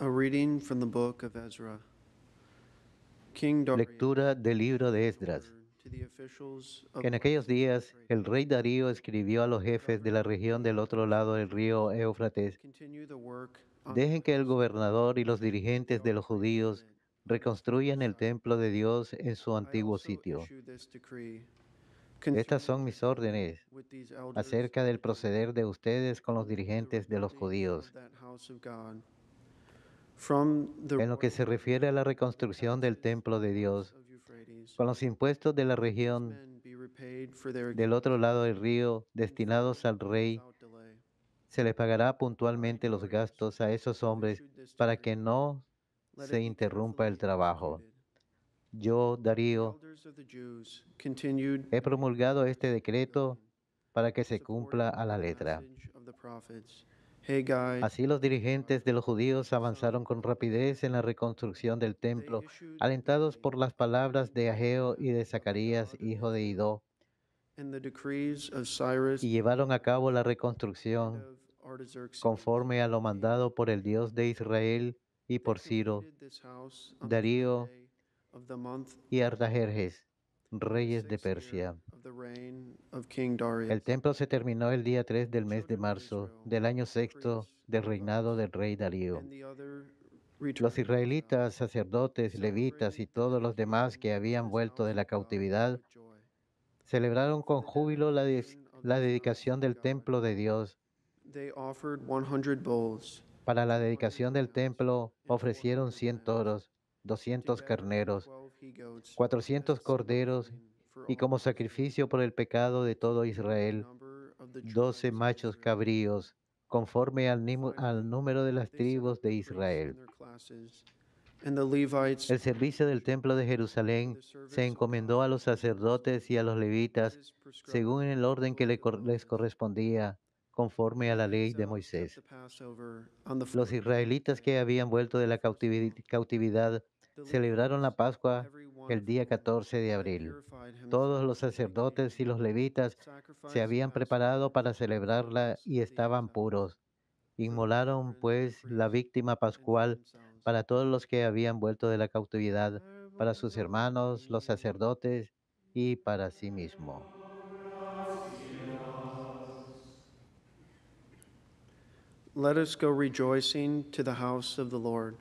A reading from the book of Ezra. King Darius Lectura del libro de gave Esdras. order to the officials of En the aquellos land of días, el Euphrates rey Darío escribió a los to jefes de govern la the región del otro Levites lado del of the río land, Éufrates: continue the work on the dejen que el house of God, gobernador y los and dirigentes de build los freely in judíos it on its reconstruyan former el site. templo de Dios en su I antiguo also sitio. issue this decree Estas concerning son the mis agreement órdenes with these elders acerca of del the Jews proceder de ustedes con los for the dirigentes de los rebuilding of judíos. that house of God. From the En lo que se royal refiere a revenue la of the reconstrucción del taxes templo of de north Dios, of Euphrates, con los impuestos de la let these región men be repaid for their del otro lado expenses del río in full destinados al and rey, without delay. se les pagará I, puntualmente los Darius, gastos a esos have hombres issued this para que decree. no Let se it be interrumpa el carefully trabajo. executed. Yo, The Darío, elders of the Jews continued he their promulgado labors este decreto ongoing, para que se cumpla supported a by la the letra. message of the prophets Haggai Así los and dirigentes de Zephaniah, los judíos son avanzaron con of rapidez en la reconstrucción del They templo, issued the alentados por name las of the palabras great de Ageo commandment y de of the Zacarías, God of hijo de Israel, Idó, and the decrees of Cyrus y the llevaron king a of cabo la Persia, and reconstrucción of Artaxerxes conforme a lo king mandado por el of Dios de Media. Israel y They por Ciro, completed this house on the third Darío day of the month y Nisan, Artajerjes, in the reyes de 6th year Persia. of the reign of King El Darius. templo se terminó el día 3 The del mes de children of marzo Israel, del año the sexto priests, del reinado Levites, del rey Darío. and the other Los returned to Israel, israelitas, sacerdotes, levitas celebrated y the todos los demás dedication que of habían this vuelto house de la of God cautividad with joy. celebraron For con the júbilo dedication of la this house dedicación of del God, templo de Dios. they offered 100 bulls, Para la 200 dedicación del rams, templo and ofrecieron 400 100 lambs, toros, 200 together with carneros, 12 he goats, as 400 a sin corderos offering for y all como Israel, sacrificio por el pecado de todo according to the Israel, number of the 12 tribes of machos Israel. cabríos, conforme al Finally, número de las they set tribus up de the priests in Israel. their classes, and the Levites El in their servicio del portion, templo de for Jerusalén the se service of encomendó God a los in Jerusalem, sacerdotes y a los as levitas is según prescribed el in the orden que book of les Moses. correspondía, conforme a The la ley de exiles kept the Moisés. Passover on the Los 14th israelitas que day habían vuelto de of the la first month. cautividad The celebraron la Levites, Pascua every one el of día whom 14 de had abril. purified Todos himself los to take the sacerdotes y los Passover, levitas se sacrificed the habían Passover preparado para for celebrarla us, y the estaban exiles, puros. for the Inmolaron brethren, the pues la priests, víctima and for pascual themselves. para todos los que habían vuelto de la cautividad, para sus hermanos, los sacerdotes, y para sí mismo. Let us go rejoicing to the house of the Lord.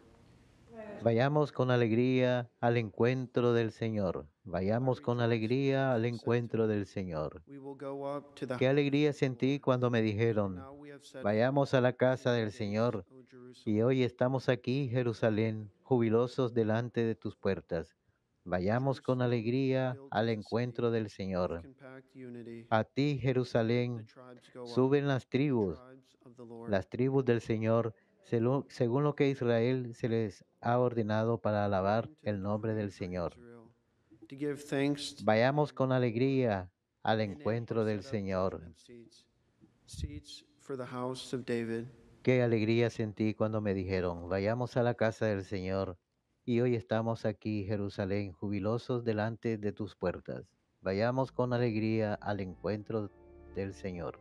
Vayamos con alegría al encuentro del Señor. I Vayamos con rejoiced alegría because al they said to encuentro me, del Señor. "We will go up to the Qué house alegría of the sentí Lord." cuando me For dijeron: now we have set vayamos forth a la to casa thy del gates, Señor. O Y Jerusalem. hoy estamos aquí, Jerusalén, jubilosos delante de tus puertas. Vayamos con Jerusalem, alegría built al as a city encuentro del of Señor. compact unity. A ti, To it the Jerusalén, tribes go up, suben the tribes of the Lord. las tribus del Señor, según lo que Israel se les ha ordenado para alabar According to the el nombre decree del for Señor. Israel, to give thanks Vayamos con to the Lord. alegría al In it are encuentro del set up Señor. judgment seats, seats for the house of David. Qué alegría sentí cuando me dijeron: vayamos a la casa del Señor. Y hoy estamos aquí, Jerusalén, jubilosos delante de tus puertas. Vayamos con alegría al encuentro del Señor.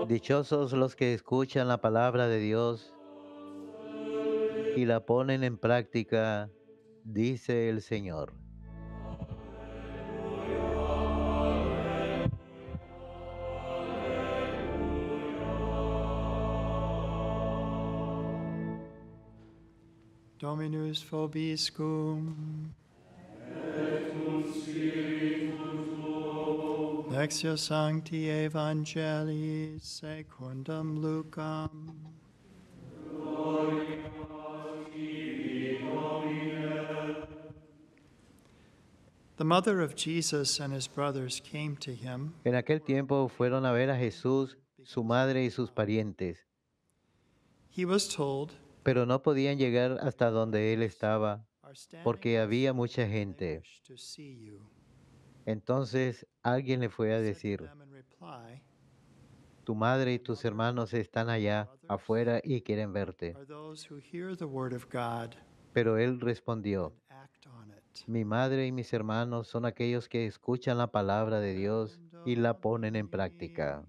Dichosos los que escuchan la palabra de Dios y la ponen en práctica, dice el Señor. Dominus vobiscum. Lectio Sancti Evangelii secundum Lucam. The mother of Jesus and his brothers came to him. En aquel tiempo fueron a ver a Jesús, su madre y sus parientes. He was told, pero no podían llegar hasta donde él estaba "Are standing porque había outside, mucha and they gente. wish to see you." Entonces alguien le fue He a said to decir, them in reply, tu madre y tus hermanos están allá afuera y quieren verte. "Are those who hear the word of God Pero él respondió, and act on it." mi madre y mis hermanos son aquellos que escuchan la palabra de Dios y la ponen en práctica.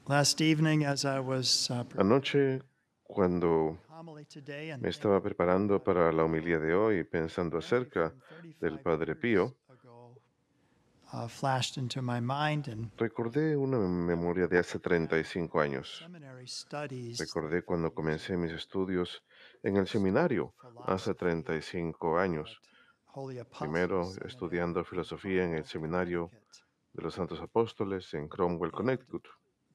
Last evening, as I was Anoche, cuando homily today and me estaba preparando para la homilía de hoy, pensando memory acerca from 35 del Padre years Pío, ago flashed into my mind, and recordé una memoria de hace 35 años. seminary studies Recordé cuando comencé mis estudios en el seminario hace 35 años. Holy Primero Apostles Seminary estudiando filosofía en el seminario Connecticut. de los Santos Apóstoles en Cromwell, And Connecticut.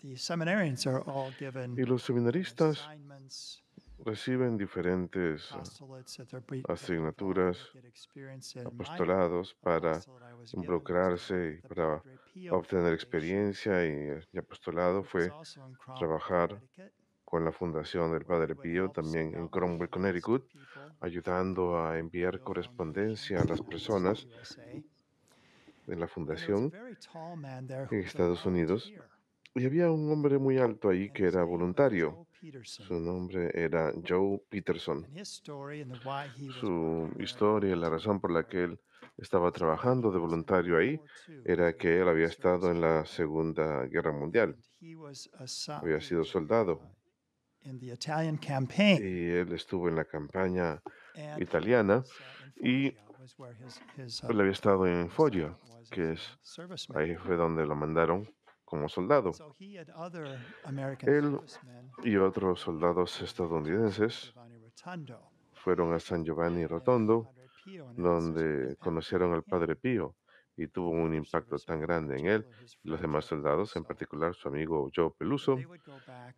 the seminarians are all given Y los seminaristas assignments, reciben diferentes apostolates that they're involved asignaturas, to get experience in. My apostolados para apostolate I was given was to involucrarse work y with the para Padre Pio obtener Foundation, experiencia y apostolado which is fue also in Cromwell, trabajar Connecticut, con la fundación del where we Padre would Pío, help también send en out Cromwell, leaflets to Connecticut, people, ayudando a Padre enviar Pio Foundation, correspondencia a las personas USA. de la And there was a fundación very tall man there who en was a Estados Unidos. volunteer, Y había un hombre muy alto ahí and que his era name was voluntario. Joe Peterson. Su nombre era Joe Peterson. And his story and the why he was Su working there historia y la razón por la que él estaba trabajando de voluntario ahí era que él había estado en la Segunda Guerra Mundial, and he was había sido soldado in the Italian campaign, y él estuvo en la campaña and italiana in y Foggia was where his él había estado en Foggia, assignment was que as es a serviceman. ahí fue donde lo mandaron como soldado. So he and other American Él servicemen y otros soldados estadounidenses Giovanni Rotondo, fueron a San Giovanni and Rotondo, Padre Pio, and it had such an donde impact conocieron on al him. Padre Pío y tuvo un Other impacto tan servicemen, grande en él particularly his y los friend demás Joe soldados, en Peluso, particular su amigo Joe that Peluso, they would go back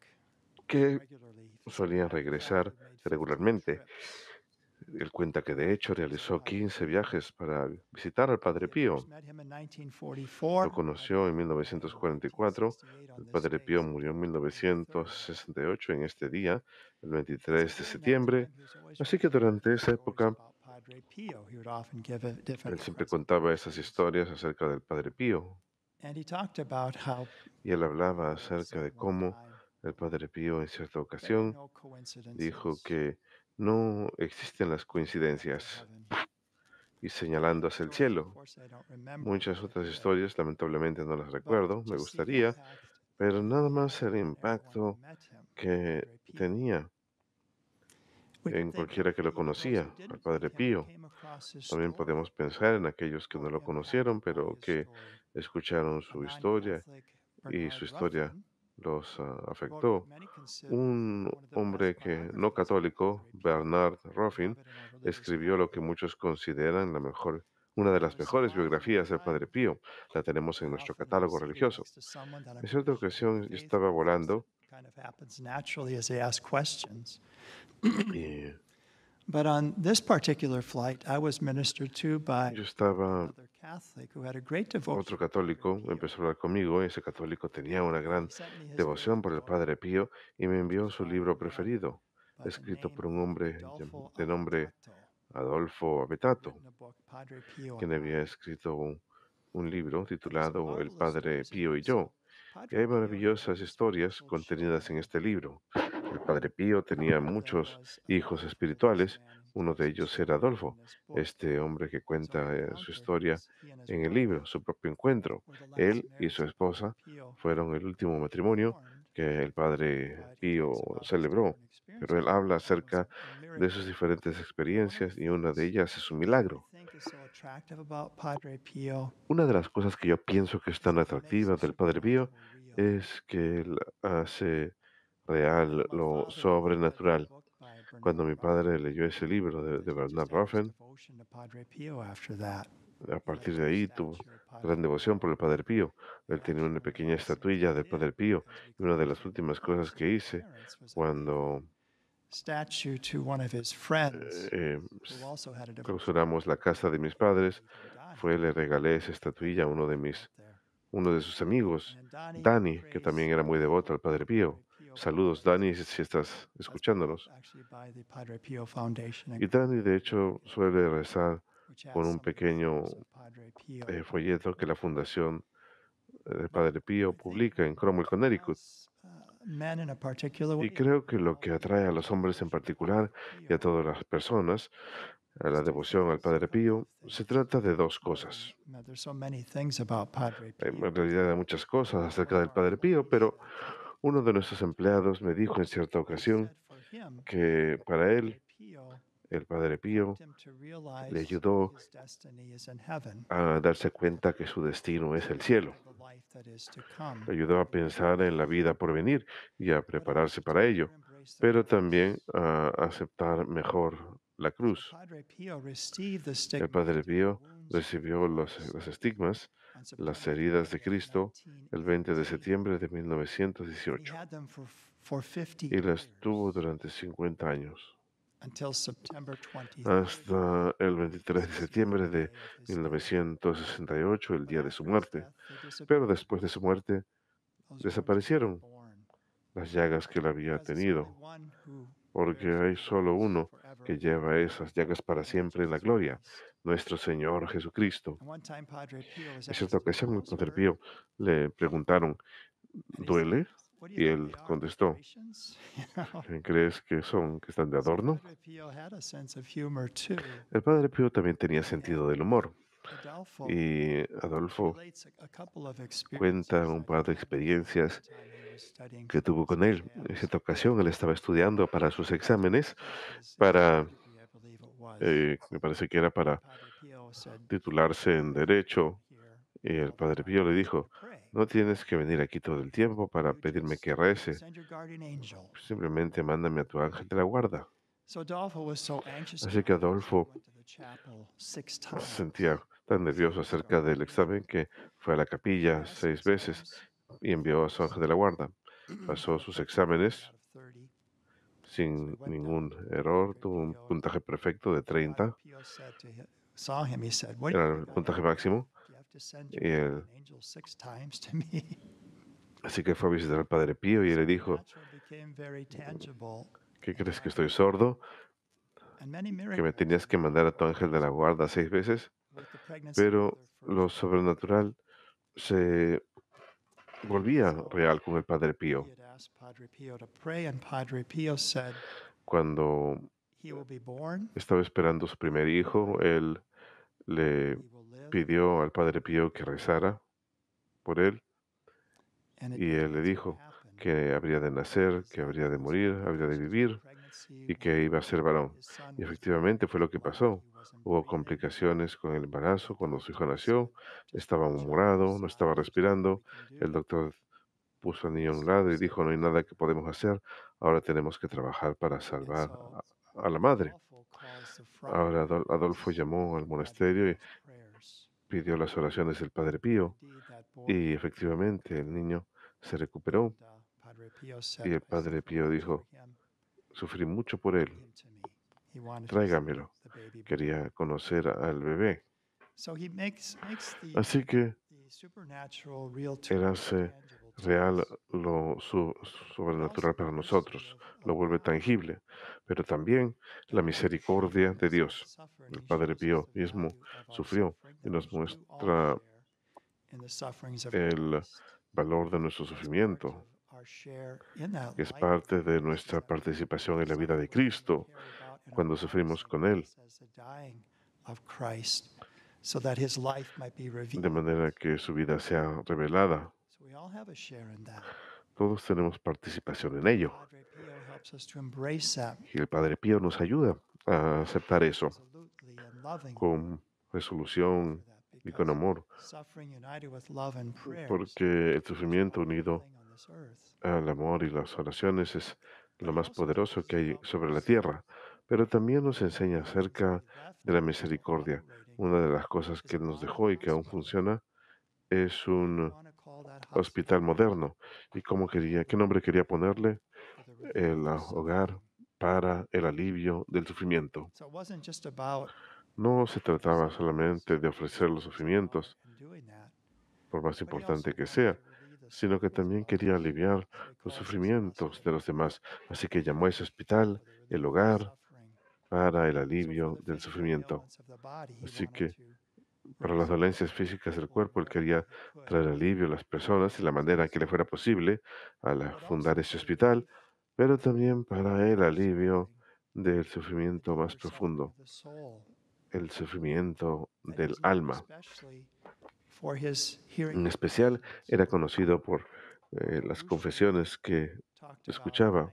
que regularly. solían Matter of fact, regresar he made 15 regularmente. trips Él cuenta que de hecho to visit realizó Padre 15 Pio. viajes para visitar al Padre He had Pío. first met him in 1944. Lo conoció en Padre Pio died in 1944. 1968 on El this Padre day, Pío murió en September 23rd. 1968 en este día, el As he 23 de grew to know septiembre. him, he was always Así que sharing durante esa stories época, about Padre Pio. He would often give different él siempre contaba esas presentations. historias acerca del Padre Pío. And he talked about how Y él hablaba Pio acerca said de one cómo time, el Padre Pío en cierta "There are ocasión no dijo coincidences que no existen las to coincidencias heaven." y señalando hacia el Stories, of cielo. course, I don't remember Muchas right otras away, historias lamentablemente no las but recuerdo, me just the gustaría, impact pero nada he más had el on everyone who impacto met him, que Padre Pio. tenía We could en think cualquiera que lo of those who conocía, al didn't meet Padre him but Pío. came across his También story, podemos pensar en aquellos que how no lo impacted conocieron, by pero his que story. escucharon A su historia non-Catholic y su Bernard historia Ruffin los wrote what afectó. many consider Un one of the best hombre que no biographies of católico, Padre Pio, Bernard Ruffin, beloved in our religious escribió lo que canon. muchos consideran una de There las was mejores once biografías a del time Padre Pío. La tenemos en I nuestro often was catálogo sitting religioso. next to someone that En I'm cierta pretty sure their ocasión yo faith estaba was, volando kind of happens naturally as they ask questions. y But on this particular flight, I was ministered to by yo estaba, another Catholic who had a great devotion otro to Padre católico Pio. empezó a hablar conmigo, ese católico tenía una He gran sent me his devoción por favorite el book, Padre Pío y me which envió was su by libro a man preferido, by the escrito name por un of hombre Adolfo de nombre Avetato, Adolfo who had Avetato, written a book, Padre Pio quien and había I. escrito un libro And there's some titulado El marvelous Padre stories in Pío y here. yo. So Y Padre hay Pio had maravillosas many historias spiritual contenidas en children. este libro. El Padre Pío tenía One of them muchos was hijos Adolfo, this espirituales. man he Uno tells de his ellos era story in Adolfo, this book. este hombre que His own cuenta su encounter, historia he and his en el wife libro, su propio encuentro. were the last Él y marriage su that Padre esposa Pio fueron el último matrimonio performed, que el Padre but he Pío talks about his celebró. different Pero él experiences with habla them acerca and de sus miracle. diferentes And one of experiencias the y una de things ellas es un that I milagro. think is so attractive about Padre Pio Una de las cosas que yo pienso que es is tan that he makes the atractiva del Padre Pío supernatural real. es que él hace When real my lo father read that sobrenatural. book by Cuando Bernard mi Ruffin, padre leyó ese libro de that he just Bernard had this Ruffin, devotion to Padre Pio after that. A partir de ahí tuvo gran devoción por el Padre Pío. Él tenía una pequeña estatuilla del Padre Pío y una de las últimas cosas que hice cuando statue to one of his friends eh, who also had a devotion clausuramos la casa de mis padres to Donnie. fue le regalé esa estatuilla a uno de sus amigos, And Donnie Dani, que prays también era muy devoto al Padre Pío. Pio Saludos, because Dani, si estás that's built escuchándonos. actually by the Padre Pio Foundation Y Dani, de hecho, suele rezar which con has un some of the pequeño photos of Padre Pio. folleto que la Fundación del But Padre Pío I think publica en Cromwell, what Connecticut. draws men in a particular Y way creo que lo about que the atrae a los hombres en devotion to Padre particular y a Pio todas las personas a la is two devoción al things, a Padre couple Pío of se things. trata de dos cosas. There's so many things about Padre En Pio. realidad hay muchas cosas acerca One of del our Padre Pío, employees pero said uno de nuestros empleados me dijo en cierta ocasión said for him, que para él Padre Pio el Padre helped Pío him to le realize ayudó his destiny is in heaven, a darse cuenta que su destino es el cielo. of the life that is to come. Le ayudó a pensar en la vida por venir y a But prepararse also to para ello, better embrace the pero cross. también a aceptar mejor la So cruz. Padre Pio received the El stigma Padre of the Pío wounds of recibió Christ los estigmas, on las September heridas de 20th, Cristo, el 20 de 1918. septiembre de And he 1918 had them for 50 y las tuvo years durante 50 años, until September 23rd, hasta el 23 de this septiembre very de day of his death. 1968, el But día de su after his muerte. death, they Pero disappeared. después de su muerte Those wounds were desaparecieron reborn. las llagas que él había Because there's only tenido, one who porque bears hay those solo wounds uno forever, que lleva esas llagas para and that's siempre en la Jesus gloria, Christ. nuestro Señor Jesucristo. And one time Padre Pio was En cierta asked, ocasión el "How's Padre hurt?" Pío le preguntaron, And he said, ¿duele? "What do you Y think él they are, contestó, decorations?" You know? ¿qué crees que son, que están de So adorno? Padre Pio had a sense of humor too. El Padre Pío también tenía And sentido del humor Adolfo y Adolfo relates a couple of cuenta experiences un that par de he had with him experiencias one time he was studying que for tuvo his con él. En exams cierta ocasión él estaba estudiando para sus exámenes, to get his para, degree, I believe it was. me parece que era para Padre Pio said, titularse en "You don't have to come Derecho, here y el all the Padre time Pío le to dijo, pray. no tienes que venir aquí todo el tiempo para You pedirme just que rece, send your guardian angel." simplemente mándame a tu ángel de la guarda. So Adolfo was so anxious Así que about this, he Adolfo went to the chapel 6 se times. sentía tan nervioso acerca del examen que fue a la capilla Passed 6 his veces exams. y envió a su ángel de la guarda. Pasó Got a sus perfect exámenes out of 30. So sin he went down ningún to error, Padre tuvo un Pio. puntaje perfecto de Padre 30, Pio said to him, saw him, he said, "What do you era el think I puntaje am? máximo, Do you have to send y your él, guardian angel 6 times to me?" así que fue a visitar al Padre Pío y él le dijo, Supernatural became very tangible. ¿qué crees que And, estoy sordo? and many ¿Que me miracles tenías que mandar a tu happened ángel de la guarda 6 veces? with the pregnancy of Pero their lo first child. sobrenatural se volvía So real con el Padre Pío. he had asked Padre Pio to pray, and Padre Pio said, Cuando "He will be born, estaba esperando su primer hijo, él le he will live, pidió al Padre Pío que rezara por él and it y él le became so dijo happen." que habría de nacer, que habría de morir, habría de vivir y que iba a ser varón. Y efectivamente fue lo que pasó. Hubo complicaciones con el embarazo cuando su hijo nació, estaba morado, no estaba respirando. El doctor puso al niño a un lado y dijo, no hay nada que podemos hacer, ahora tenemos que trabajar para salvar a la madre. Ahora Adolfo llamó al monasterio y pidió las oraciones del Padre Pío y efectivamente el niño se recuperó y el Padre Pío dijo, sufrí mucho por él, tráigamelo, quería conocer al bebé. Así que él hace real lo sobrenatural para nosotros, lo vuelve tangible, pero también la misericordia de Dios. El Padre Pío mismo sufrió y nos muestra el valor de nuestro sufrimiento, que es parte de nuestra participación en la vida de Cristo cuando sufrimos con Él, de manera que su vida sea revelada. Todos tenemos participación en ello. Y el Padre Pío nos ayuda a aceptar eso con resolución y con amor, porque el sufrimiento unido al amor y las oraciones es lo más poderoso que hay sobre la tierra, pero también nos enseña acerca de la misericordia, Una de las cosas que Él nos dejó y que aún funciona es What do you un want to call that hospital hospital? moderno. ¿Y qué nombre quería ponerle? For the relief El of hogar suffering. para el alivio del sufrimiento. So it wasn't just about No se trataba someone solamente de else's ofrecer los burdens and all sufrimientos, and doing that, por más but he also importante que wanted sea, to relieve the sino que sufferings of también quería others. aliviar So he los calls this sufrimientos de hospital los demás. Así que llamó a ese hospital for the el relief of hogar suffering. para el So for alivio the del physical sufrimiento. ailments of the body, he Así wanted que to para bring las support dolencias to the físicas del people in cuerpo, él whatever way quería he could. traer alivio a las personas de la manera que le fuera posible al But fundar also ese for hospital, relief pero también of para el deeper alivio suffering, del the sufrimiento más deeper suffering profundo, of the soul. el sufrimiento And he del was known alma. especially for his hearing En especial confessions. era conocido por Mario las Bruschi confesiones que talked about in escuchaba.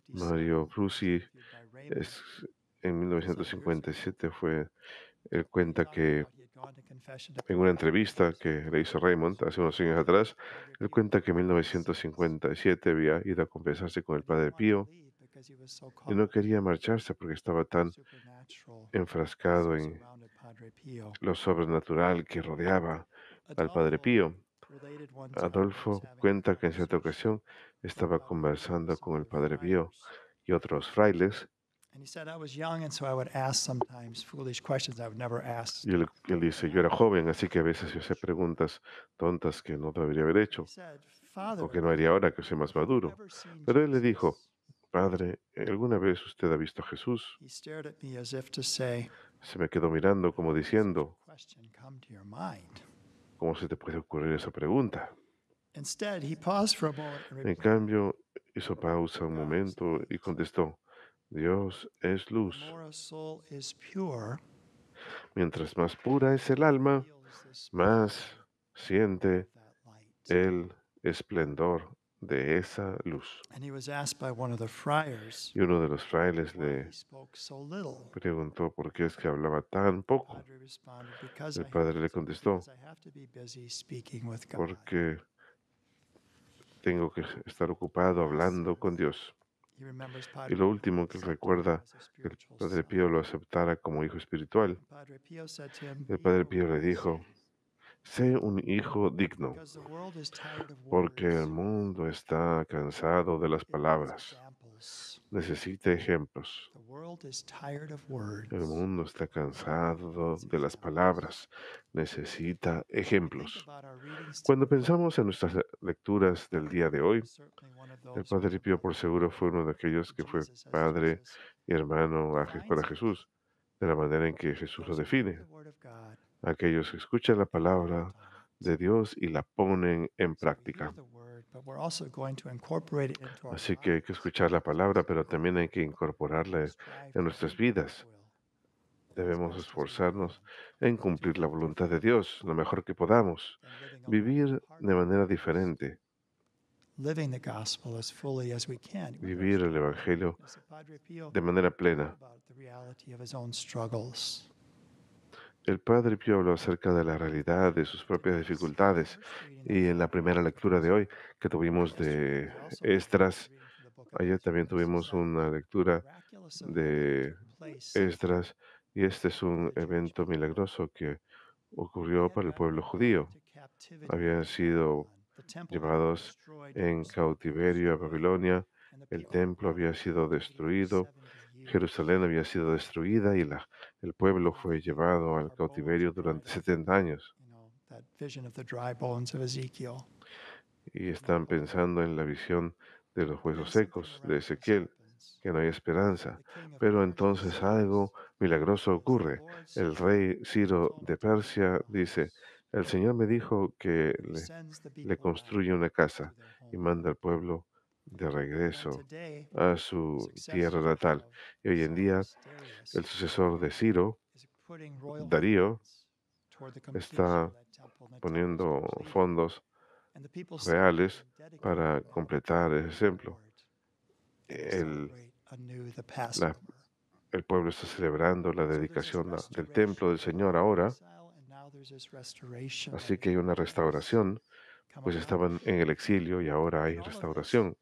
1957, Mario he was Prusi interviewed by Raymond es, en a couple of years ago, 1957 él and he cuenta talked que about he had gone to confession to en una Padre Pio entrevista some que le 30 hizo years Raymond hace unos años earlier. atrás, Padre él Pio cuenta que en forgave his sins, 1957 había ido a confesarse con el but he didn't Padre want to Pío leave because he was so y caught no up in quería marcharse porque estaba the tan supernatural enfrascado that en surrounded Padre Pio. lo sobrenatural que rodeaba al Padre Adolfo Pío. related one time he was Adolfo having a cuenta que en cierta conversation ocasión estaba about visiting conversando some con el other Padre Pío friars. y otros frailes And he said, I was young, and so I would ask sometimes foolish questions I would never ask y él dice, yo era now. joven, así que a veces yo hacía preguntas tontas que no debería haber But he hecho said, o Father, que no haría ahora que soy más have you maduro. ever seen Pero él le dijo, Jesus? Padre, ¿alguna vez usted ha visto a Jesús? He stared at me as if to say, Se me quedó mirando como How could such a diciendo, question come to your mind? ¿cómo se te puede ocurrir esa pregunta? Instead, he paused for a moment and En replied, cambio, hizo pausa un God is momento y light. contestó, Dios es The luz. more a soul is pure, Mientras más pura es the el more it alma, feels the más splendor siente of that light. el esplendor de esa luz. And he was asked by one of the friars Y uno de los frailes why he le spoke so little. preguntó por qué es que hablaba tan poco. Padre responded, because El I padre le have to, contestó, be busy speaking with God. porque tengo que estar ocupado hablando con Dios. He remembers Y Padre lo Pio último que él accepting him recuerda, as a que el spiritual Padre son. Pío lo aceptara como hijo espiritual. And Padre Pio said to him, El be Padre Pío le wise, dijo, sé un hijo digno, because the world is tired of porque el words. mundo está cansado de las It needs palabras. examples. Necesita ejemplos. The world is tired of El words. mundo está cansado Needs de las examples. palabras. Necesita When we think ejemplos. about our readings Cuando today, pensamos en nuestras lecturas del día de hoy, was certainly one of el those who was Padre a Pío por brother seguro fue uno de aquellos to que fue Jesus as padre Jesus y hermano para defines it. Jesús, de la manera en que Jesús lo Those who hear define. the word of God Aquellos que escuchan la and act palabra on it. de Dios y la ponen en So we hear práctica. the word, but we're also going to incorporate it into our Así que hay que lives. escuchar la palabra, pero también hay que incorporarla Strive en to nuestras do God's vidas. will as Debemos best as we can, esforzarnos en and to cumplir la live voluntad de differently Dios lo mejor que podamos, than living a life vivir apart de from manera Christ. diferente, Living the gospel as fully as we can. You remember vivir el Evangelio as Padre Pio de manera talked plena. about the reality of his own struggles. El Padre Pío habló acerca de la realidad de sus propias Today's dificultades first reading that y we en la had primera lectura de hoy que tuvimos yesterday, de we also had a Esdras, reading from the book of ayer Ezra, también and this is tuvimos that una lectura miraculous event that de took place Esdras y este es for un the Jewish evento people. milagroso que They ocurrió had para el pueblo been brought judío. into captivity Habían into sido Babylon. The temple had been llevados destroyed, en Jerusalem had been cautiverio a destroyed, Babilonia, and the el people were templo brought había into sido captivity for destruido, 70 years. Jerusalén había sido destruida y el pueblo And fue they were, llevado al our bones cautiverio were dried durante up. 70 años. That vision of the dry bones of Ezekiel. Y No están hope. pensando en la visión de los But then huesos something secos de miraculous Ezequiel, happens. que no hay esperanza. The king of Pero Persia entonces says, algo milagroso as the ocurre. Lord El said, rey Ciro told me de to build you Persia a dice, house. el Señor me dijo que And he sends the le people back construye una to casa their y homeland. manda al pueblo de And regreso today, a the su tierra successor natal. of Y hoy en día, Cyrus Darius el sucesor de Ciro, is putting royal Darío, funds toward the completion of está that temple, and the temple is poniendo completed. fondos And the people celebrate reales and dedicate para the completar ese templo. Lord. And they El, celebrate anew the la- Passover. el pueblo está celebrando la So there's this dedicación del templo restoration. del They Señor were in ahora, exile, and now there's this restoration that así is que hay una going to restauración, come pues about. estaban en el exilio y ahora hay And all of this restauración.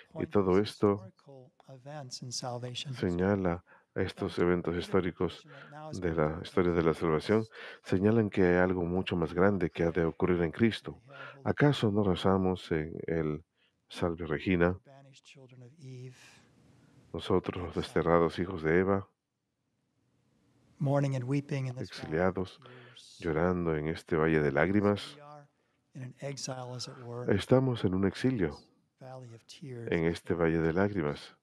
Y point to todo these esto historical events in salvation history. señala Estos eventos históricos de la historia de la salvación señalan que hay algo mucho más grande que ha de ocurrir en Cristo. ¿Acaso no rezamos en el Salve Regina, nosotros los desterrados hijos de Eva, mourning and weeping in this valley of exiliados, tears, llorando en este valle de as lágrimas? we are in an exile, as it were, Estamos en un exilio, valley of tears. en este valle de lágrimas,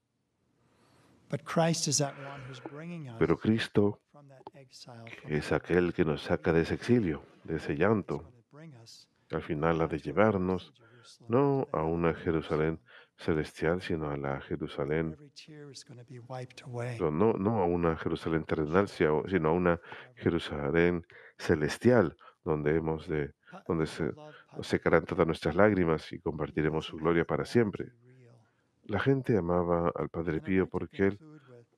But Christ is that one who's bringing us pero Cristo from that exile, from es that aquel que nos saca de ese exilio, de ese llanto. going to bring us Al final ha not de to a llevarnos earthly Jerusalem, no but to a the una heavenly Jerusalén Jerusalem, celestial, sino a la where Jerusalén, every tear is going to be wiped away. pero no a una Jerusalén terrenal, sino a una Jerusalén celestial, donde donde se secarán todas nuestras lágrimas y compartiremos su gloria para siempre. La gente amaba al Padre Pío porque él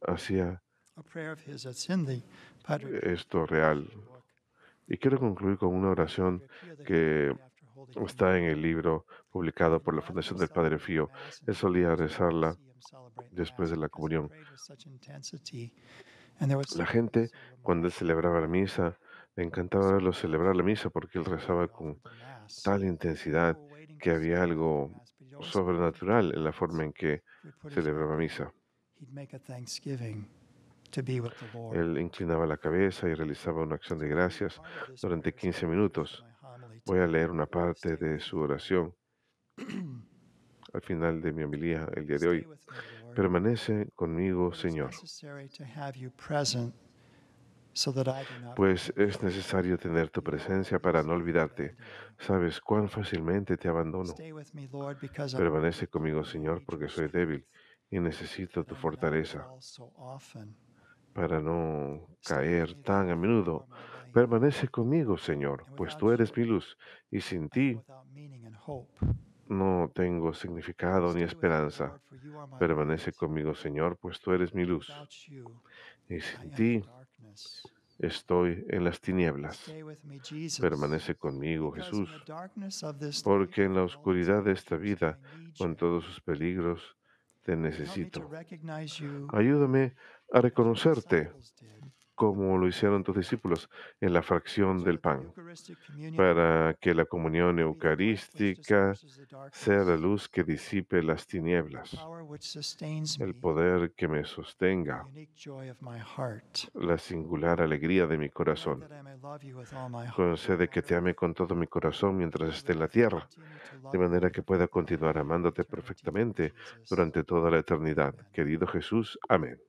hacía A prayer of his that's in the Padre Pio esto real. book. Y quiero concluir con una oración Padre Pio that he que prayed after holding está en communion. el libro publicado por la Rather than Fundación del Padre celebrate Fío. Mass and Él solía see rezarla him celebrate the después de Mass la because he comunión. prayed with such intensity, and there was La something gente, so cuando él remarkable celebraba la misa, le encantaba verlo celebrar la misa porque él rezaba con offered the Mass. tal intensidad People were waiting que to see había him offer algo the Mass, but he'd always sobrenatural en la forma en que if we put his head celebraba down, misa. he'd make a thanksgiving to be with the Lord. Él inclinaba la cabeza y realizaba una acción de gracias durante 15 minutos. Voy a leer una parte de su oración al final de mi homilía el día de hoy. Stay with me, Lord. Permanece conmigo, It is Señor, necessary to have you present so that I do not pues forget es you. necesario tener tu You know presencia how para easily no I olvidarte. abandon you. Sabes cuán fácilmente te abandono. Stay with me, Lord, because I'm Permanece weak conmigo, and I Señor, need porque your soy strength, débil y necesito that tu I may not fortaleza fall so often. para no Stay with caer me, tan a Lord, for you menudo. are my light. Permanece conmigo, Señor, And pues without tú eres you, mi luz y sin I am ti without meaning and hope. no tengo significado ni Stay with me, esperanza. Lord, for you are my Permanece light. conmigo, Señor, pues tú eres mi luz Without you, y I sin am in ti darkness. estoy en las tinieblas. Stay with me, Jesus, Permanece conmigo, because in Jesús, the darkness of this life, porque en la with all its oscuridad de esta dangers, vida, I need con you. todos sus peligros, te Help me to necesito. recognize you Ayúdame a as your reconocerte disciples did como lo hicieron tus discípulos en la fracción so del that the pan, Eucharistic communion para que la comunión may be the light which eucarística disperses the sea la darkness, luz que disipe las the tinieblas, power which sustains el me, poder que me the sostenga, unique joy of my heart. la singular alegría de mi Grant corazón. that I may love you with all my heart Concede que te ame con todo mi corazón mientras esté en la tierra, continue to de love manera you que pueda for all continuar amándote eternity, Lord perfectamente Jesus. durante toda la eternidad. Amen. Querido Jesús, amén.